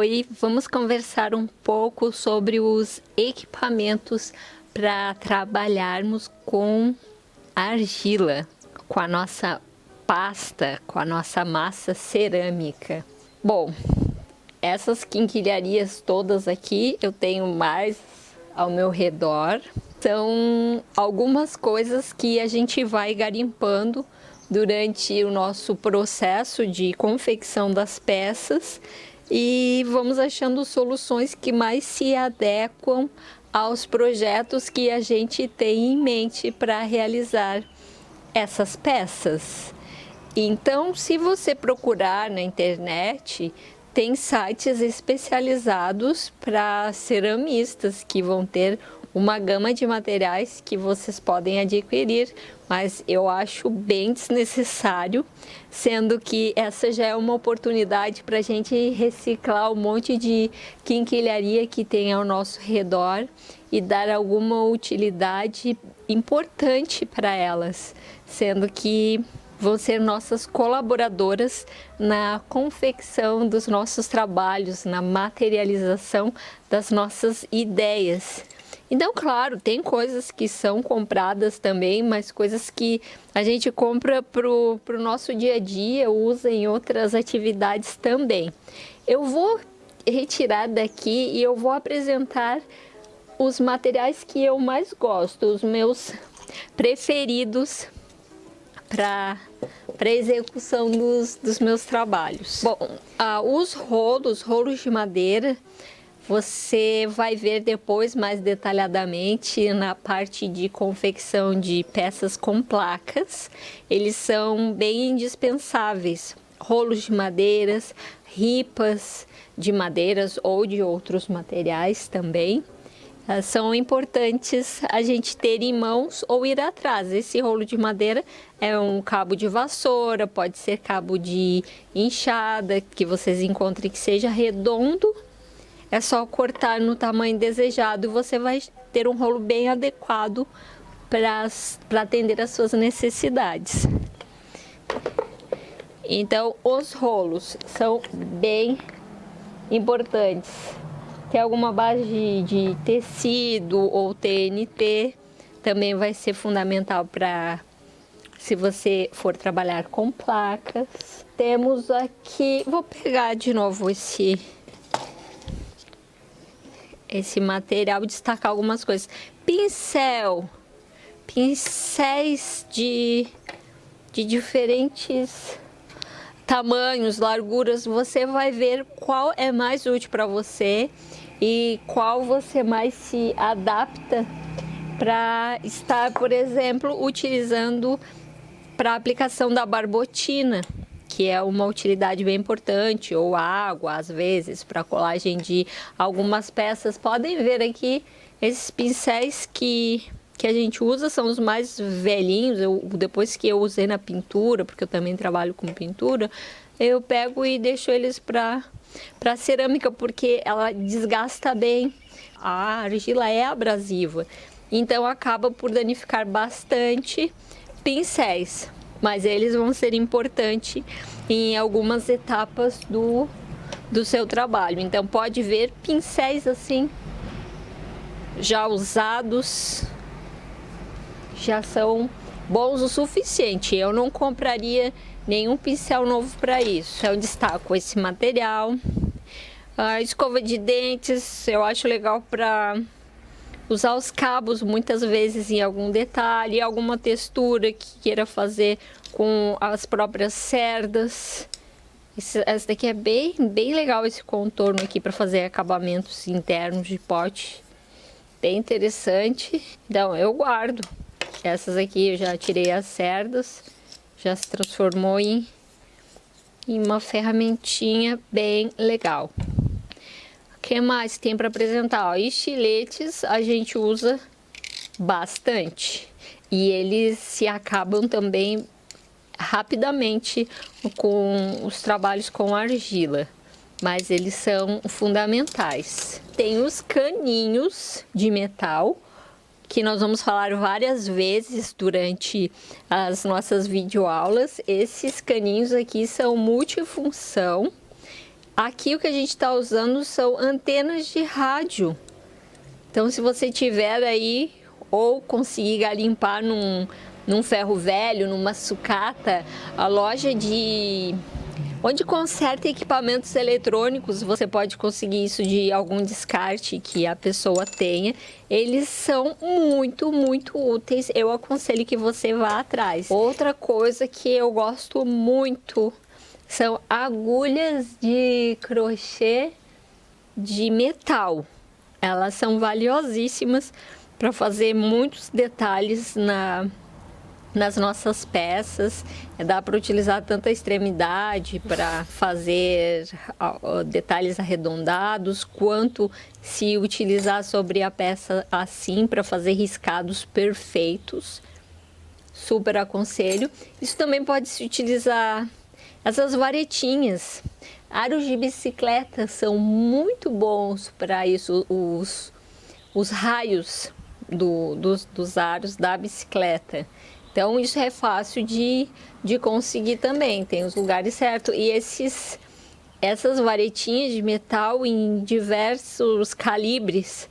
Oi, vamos conversar um pouco sobre os equipamentos para trabalharmos com argila, com a nossa pasta, com a nossa massa cerâmica. Bom, essas quinquilharias todas aqui eu tenho mais ao meu redor. São algumas coisas que a gente vai garimpando durante o nosso processo de confecção das peças e vamos achando soluções que mais se adequam aos projetos que a gente tem em mente para realizar essas peças. Então, se você procurar na internet, tem sites especializados para ceramistas que vão ter uma gama de materiais que vocês podem adquirir, mas eu acho bem desnecessário, sendo que essa já é uma oportunidade para a gente reciclar um monte de quinquilharia que tem ao nosso redor e dar alguma utilidade importante para elas, sendo que vão ser nossas colaboradoras na confecção dos nossos trabalhos, na materialização das nossas ideias. Então, claro, tem coisas que são compradas também, mas coisas que a gente compra para o nosso dia a dia, usa em outras atividades também. Eu vou retirar daqui e eu vou apresentar os materiais que eu mais gosto, os meus preferidos para execução dos meus trabalhos. Bom, os rolos de madeira, você vai ver depois mais detalhadamente na parte de confecção de peças com placas. Eles são bem indispensáveis. Rolos de madeiras, ripas de madeiras ou de outros materiais também. São importantes a gente ter em mãos ou ir atrás. Esse rolo de madeira é um cabo de vassoura, pode ser cabo de enxada, que vocês encontrem que seja redondo. É só cortar no tamanho desejado e você vai ter um rolo bem adequado para atender às suas necessidades. Então, os rolos são bem importantes. Tem alguma base de tecido ou TNT, também vai ser fundamental para se você for trabalhar com placas. Temos aqui, vou pegar de novo esse material, destacar algumas coisas. Pincéis de diferentes tamanhos, larguras, você vai ver qual é mais útil para você e qual você mais se adapta para estar, por exemplo, utilizando para a aplicação da barbotina, que é uma utilidade bem importante, ou água, às vezes, para colagem de algumas peças. Podem ver aqui esses pincéis que a gente usa, são os mais velhinhos. Depois que eu usei na pintura, porque eu também trabalho com pintura, eu pego e deixo eles para cerâmica, porque ela desgasta bem. A argila é abrasiva, então acaba por danificar bastante pincéis. Mas eles vão ser importantes em algumas etapas do seu trabalho. Então pode ver pincéis assim, já usados, já são bons o suficiente. Eu não compraria nenhum pincel novo para isso. Então destaco esse material. A escova de dentes, eu acho legal para usar os cabos muitas vezes em algum detalhe, alguma textura que queira fazer com as próprias cerdas. Essa daqui é bem legal, esse contorno aqui para fazer acabamentos internos de pote. Bem interessante. Então eu guardo. Essas aqui eu já tirei as cerdas, já se transformou em uma ferramentinha bem legal. O que mais tem para apresentar? Ó, estiletes a gente usa bastante e eles se acabam também rapidamente com os trabalhos com argila, mas eles são fundamentais. Tem os caninhos de metal, que nós vamos falar várias vezes durante as nossas videoaulas. Esses caninhos aqui são multifunção. Aqui o que a gente está usando são antenas de rádio. Então, se você tiver aí ou conseguir garimpar num ferro velho, numa sucata, a loja onde conserta equipamentos eletrônicos, você pode conseguir isso de algum descarte que a pessoa tenha. Eles são muito, muito úteis. Eu aconselho que você vá atrás. Outra coisa que eu gosto muito são agulhas de crochê de metal. Elas são valiosíssimas para fazer muitos detalhes nas nossas peças. Dá para utilizar tanto a extremidade para fazer detalhes arredondados, quanto se utilizar sobre a peça assim para fazer riscados perfeitos. Super aconselho. Isso também pode se utilizar essas varetinhas. Aros de bicicleta são muito bons para isso, os raios dos aros da bicicleta. Então isso é fácil de conseguir também, tem os lugares certos. E essas varetinhas de metal em diversos calibres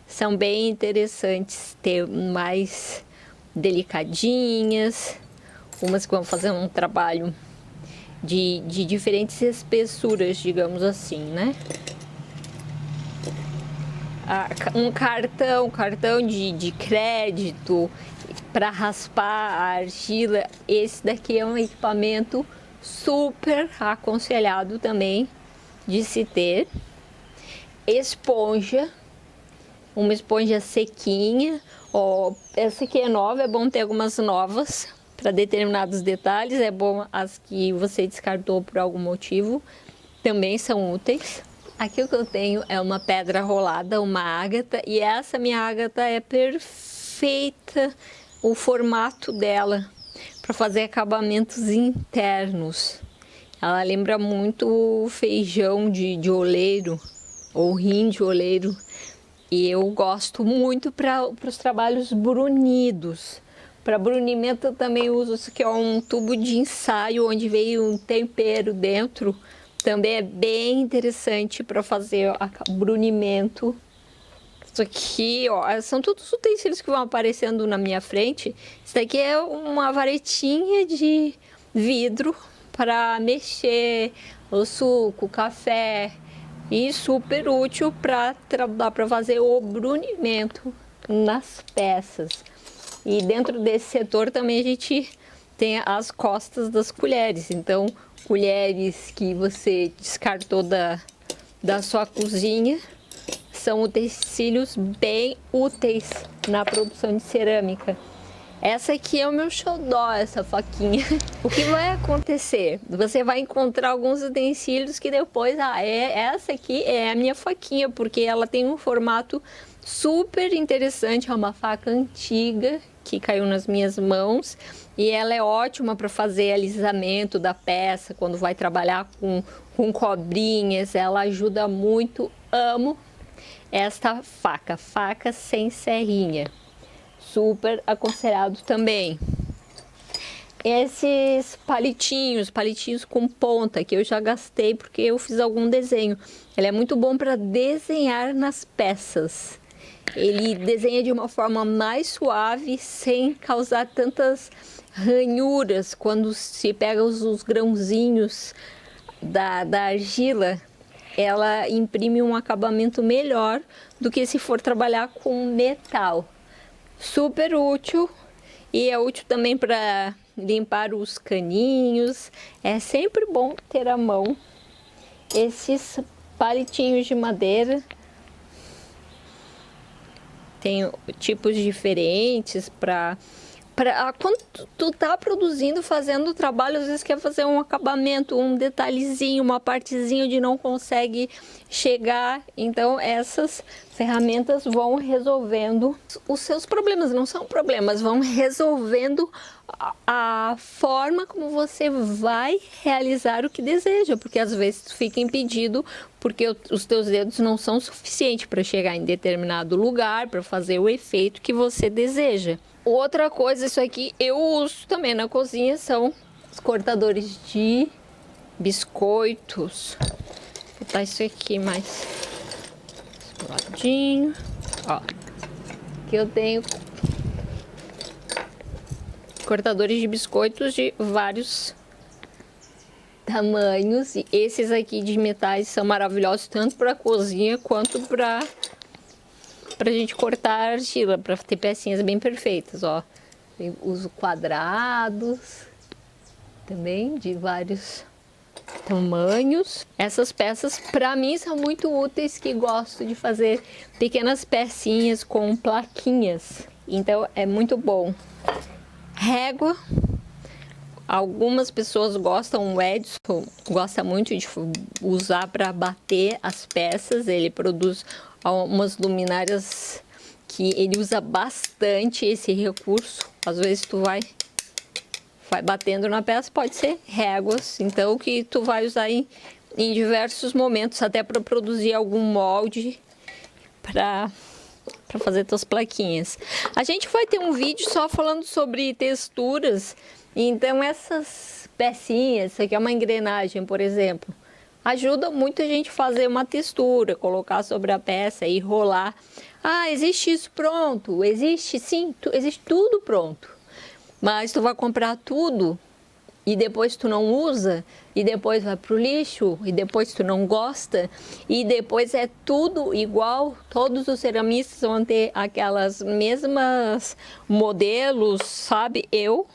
são bem interessantes, ter mais delicadinhas, umas que vão fazer um trabalho de diferentes espessuras, digamos assim, né? Um cartão de crédito para raspar a argila. Esse daqui é um equipamento super aconselhado também de se ter. Esponja, uma esponja sequinha. Essa aqui é nova, é bom ter algumas novas para determinados detalhes. É bom as que você descartou por algum motivo, também são úteis. Aqui o que eu tenho é uma pedra rolada, uma ágata, e essa minha ágata é perfeita, o formato dela, para fazer acabamentos internos. Ela lembra muito o feijão de oleiro, ou rim de oleiro, e eu gosto muito para os trabalhos brunidos. Para brunimento eu também uso isso aqui, um tubo de ensaio, onde veio um tempero dentro. Também é bem interessante para fazer o brunimento. Isso aqui, são todos os utensílios que vão aparecendo na minha frente. Isso daqui é uma varetinha de vidro para mexer o suco, o café. E super útil para fazer o brunimento nas peças. E dentro desse setor também a gente tem as costas das colheres. Então, colheres que você descartou da sua cozinha são utensílios bem úteis na produção de cerâmica. Essa aqui é o meu xodó, essa faquinha. O que vai acontecer? Você vai encontrar alguns utensílios que depois, essa aqui é a minha faquinha, porque ela tem um formato super interessante. É uma faca antiga que caiu nas minhas mãos e ela é ótima para fazer alisamento da peça, quando vai trabalhar com cobrinhas. Ela ajuda muito. Amo esta faca sem serrinha. Super aconselhado também. Esses palitinhos com ponta, que eu já gastei porque eu fiz algum desenho. Ele é muito bom para desenhar nas peças. Ele desenha de uma forma mais suave, sem causar tantas ranhuras. Quando se pega os grãozinhos da argila, ela imprime um acabamento melhor do que se for trabalhar com metal. Super útil, e é útil também para limpar os caninhos. É sempre bom ter à mão esses palitinhos de madeira. Tem tipos diferentes para quando tu tá produzindo, fazendo o trabalho, às vezes quer fazer um acabamento, um detalhezinho, uma partezinha onde não consegue chegar. Então essas ferramentas vão resolvendo os seus problemas. Não são problemas, vão resolvendo a forma como você vai realizar o que deseja, porque às vezes tu fica impedido porque os teus dedos não são suficientes para chegar em determinado lugar, para fazer o efeito que você deseja. Outra coisa, isso aqui eu uso também na cozinha, são os cortadores de biscoitos. Vou botar isso aqui mais do ladinho. Ó, aqui eu tenho cortadores de biscoitos de vários tamanhos. E esses aqui de metais são maravilhosos tanto para cozinha quanto para gente cortar argila, para ter pecinhas bem perfeitas, ó. Eu uso quadrados também de vários tamanhos. Essas peças para mim são muito úteis, que gosto de fazer pequenas pecinhas com plaquinhas, então é muito bom. Régua, algumas pessoas gostam, o Edson gosta muito de usar para bater as peças. Ele produz umas luminárias que ele usa bastante esse recurso. Às vezes tu vai batendo na peça, pode ser réguas, então que tu vai usar em diversos momentos, até para produzir algum molde para fazer tuas plaquinhas. A gente vai ter um vídeo só falando sobre texturas, então essas pecinhas, isso aqui é uma engrenagem, por exemplo, ajuda muito a gente fazer uma textura, colocar sobre a peça e rolar. Ah, existe isso pronto? Existe sim, existe tudo pronto. Mas tu vai comprar tudo e depois tu não usa, e depois vai pro lixo, e depois tu não gosta, e depois é tudo igual. Todos os ceramistas vão ter aquelas mesmas modelos, sabe? Eu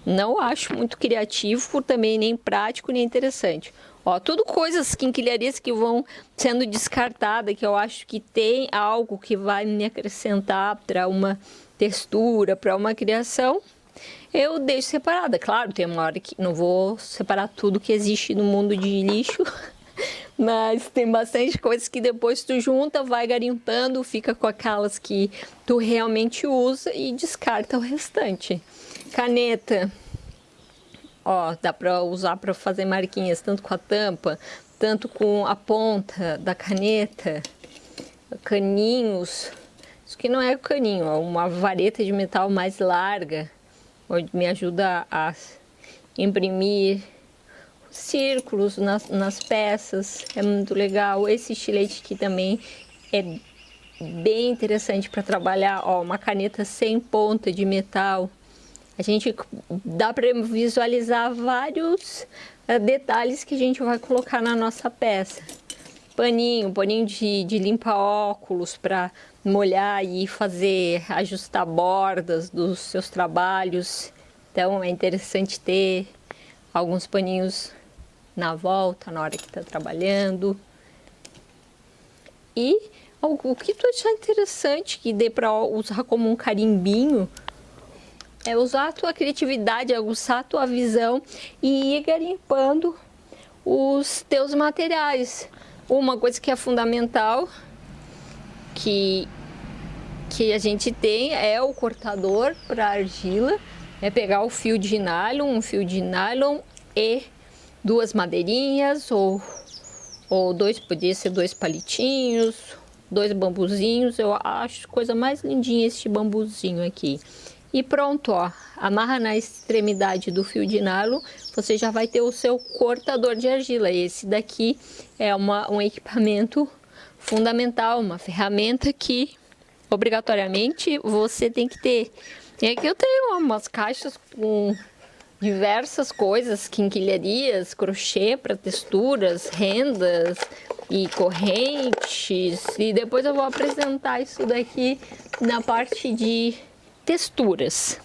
não acho muito criativo também, nem prático, nem interessante. Ó, tudo coisas, quinquilharias que vão sendo descartadas, que eu acho que tem algo que vai me acrescentar para uma textura, para uma criação. Eu deixo separada. Claro, tem uma hora que não vou separar tudo que existe no mundo de lixo, mas tem bastante coisas que depois tu junta, vai garimpando, fica com aquelas que tu realmente usa e descarta o restante. Caneta, ó, dá para usar para fazer marquinhas, tanto com a tampa, tanto com a ponta da caneta. Caninhos, isso aqui não é caninho, é uma vareta de metal mais larga, onde me ajuda a imprimir círculos nas peças, é muito legal. Esse estilete aqui também é bem interessante para trabalhar, ó, uma caneta sem ponta de metal. A gente dá para visualizar vários detalhes que a gente vai colocar na nossa peça. Paninho de limpar óculos para molhar e fazer, ajustar bordas dos seus trabalhos. Então é interessante ter alguns paninhos na volta, na hora que está trabalhando. E o que tu achar interessante, que dê para usar como um carimbinho, é usar a tua criatividade, aguçar a tua visão e ir garimpando os teus materiais. Uma coisa que é fundamental que a gente tem é o cortador para argila. É pegar o fio de nylon, um fio de nylon e duas madeirinhas ou dois, podia ser dois palitinhos, dois bambuzinhos. Eu acho coisa mais lindinha este bambuzinho aqui. E pronto, ó, amarra na extremidade do fio de nylon, você já vai ter o seu cortador de argila. Esse daqui é um equipamento fundamental, uma ferramenta que obrigatoriamente você tem que ter. E aqui eu tenho umas caixas com diversas coisas, quinquilharias, crochê para texturas, rendas e correntes. E depois eu vou apresentar isso daqui na parte de texturas.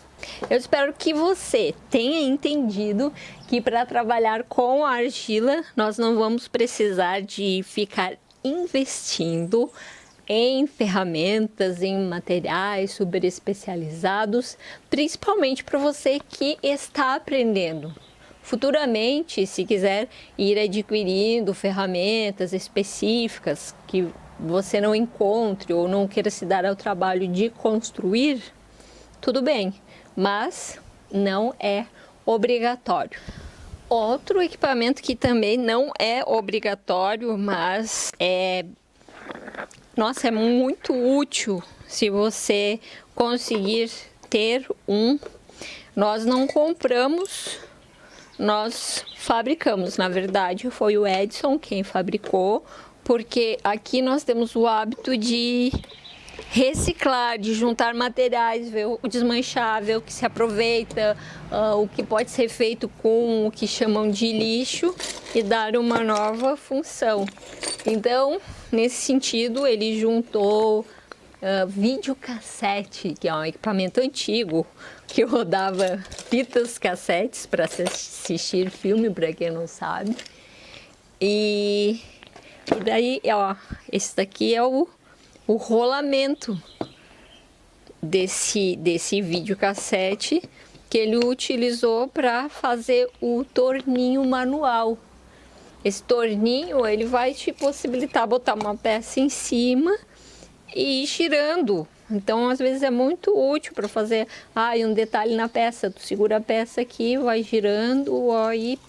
Eu espero que você tenha entendido que para trabalhar com a argila nós não vamos precisar de ficar investindo em ferramentas, em materiais super especializados, principalmente para você que está aprendendo. Futuramente, se quiser ir adquirindo ferramentas específicas que você não encontre ou não queira se dar ao trabalho de construir, tudo bem, mas não é obrigatório. Outro equipamento que também não é obrigatório, mas é muito útil se você conseguir ter um. Nós não compramos nós fabricamos. Na verdade, foi o Edson quem fabricou, porque aqui nós temos o hábito de reciclar, de juntar materiais, ver o desmanchável que se aproveita, o que pode ser feito com o que chamam de lixo e dar uma nova função. Então, nesse sentido, ele juntou videocassete, que é um equipamento antigo que rodava fitas cassetes para assistir filme, para quem não sabe. E daí, ó, esse daqui é o rolamento desse videocassete que ele utilizou para fazer o torninho manual. Esse torninho ele vai te possibilitar botar uma peça em cima e ir girando. Então, às vezes é muito útil para fazer um detalhe na peça. Tu segura a peça aqui, vai girando, aí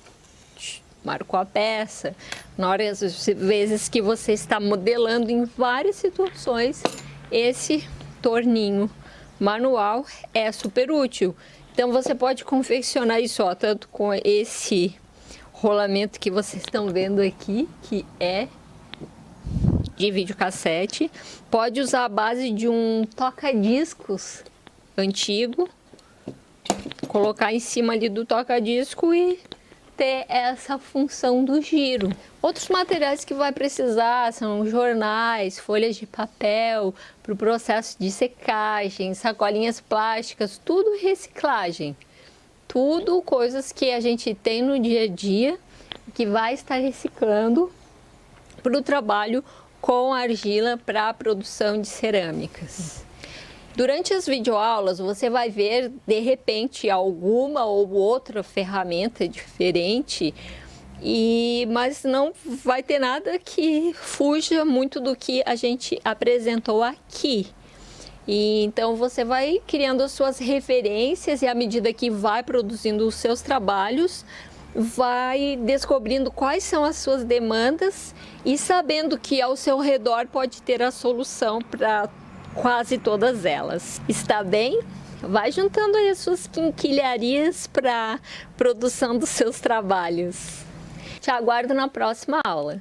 marcou a peça. Na hora, às vezes que você está modelando em várias situações, esse torninho manual é super útil. Então, você pode confeccionar isso, ó, tanto com esse rolamento que vocês estão vendo aqui, que é de videocassete. Pode usar a base de um toca-discos antigo, colocar em cima ali do toca-disco e ter essa função do giro. Outros materiais que vai precisar são jornais, folhas de papel para o processo de secagem, sacolinhas plásticas, tudo reciclagem. Tudo coisas que a gente tem no dia a dia que vai estar reciclando para o trabalho com argila para a produção de cerâmicas. Durante as videoaulas você vai ver de repente alguma ou outra ferramenta diferente, mas não vai ter nada que fuja muito do que a gente apresentou aqui. Então você vai criando as suas referências e à medida que vai produzindo os seus trabalhos, vai descobrindo quais são as suas demandas e sabendo que ao seu redor pode ter a solução para quase todas elas. Está bem? Vai juntando aí as suas quinquilharias para a produção dos seus trabalhos. Te aguardo na próxima aula.